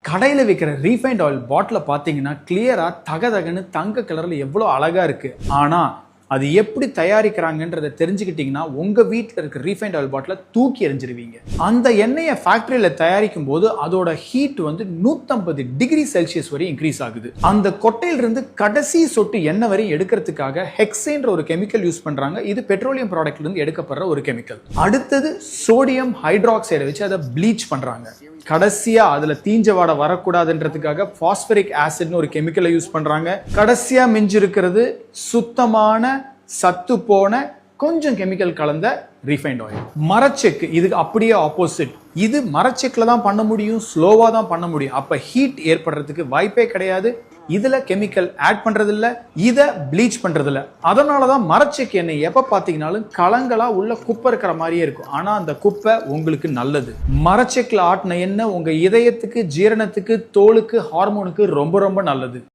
கடையில் விற்கிற refined oil பாட்டிலை பார்த்தீங்கன்னா கிளியராக தகதகன்னு தங்க கலரில் எவ்வளோ அழகாக இருக்குது. ஆனால் அது எப்படி தயாரிக்கிறாங்கன்றதை தெரிஞ்சுக்கிட்டிங்கன்னா உங்கள் வீட்டில் இருக்கிற ரீஃபைண்ட் ஆயில் பாட்டிலை தூக்கி எறிஞ்சிருவீங்க. அந்த எண்ணெயை ஃபேக்ட்ரியில் தயாரிக்கும் போது அதோட ஹீட் வந்து 150 டிகிரி செல்சியஸ் வரை இன்க்ரீஸ் ஆகுது. அந்த கொட்டையிலிருந்து கடைசி சொட்டு எண்ணெய் வரை எடுக்கிறதுக்காக ஹெக்ஸேன்ற ஒரு கெமிக்கல் யூஸ் பண்ணுறாங்க. இது பெட்ரோலியம் ப்ராடக்ட்லேருந்து எடுக்கப்படுற ஒரு கெமிக்கல். அடுத்தது சோடியம் ஹைட்ராக்சைடை வச்சு அதை ப்ளீச் பண்ணுறாங்க. கடைசியா அதுல தீஞ்ச வாடை வரக்கூடாதுன்றதுக்காக பாஸ்பரிக் ஆசிட்னு ஒரு கெமிக்கலை யூஸ் பண்றாங்க. கடைசியா மிஞ்சிருக்கிறது சுத்தமான சத்து போன கொஞ்சம் கெமிக்கல் கலந்த ரீஃபைண்ட் ஆயில். மரச்செக்கு இதுக்கு அப்படியே ஆப்போசிட். இது மரச்செக்ல தான் பண்ண முடியும், ஸ்லோவா தான் பண்ண முடியும். அப்ப ஹீட் ஏற்படுறதுக்கு வாய்ப்பே கிடையாது. இதுல கெமிக்கல் ஆட் பண்றது இல்ல, இத ப்ளீச் பண்றது இல்ல. அதனாலதான் மரச்செக்கு எண்ணெய் எப்ப பாத்தீங்கன்னாலும் கலங்களா உள்ள குப்பை இருக்கிற மாதிரியே இருக்கும். ஆனா அந்த குப்பை உங்களுக்கு நல்லது. மரச்செக்குல ஆட்டின எண்ணெய் உங்க இதயத்துக்கு, ஜீரணத்துக்கு, தோலுக்கு, ஹார்மோனுக்கு ரொம்ப ரொம்ப நல்லது.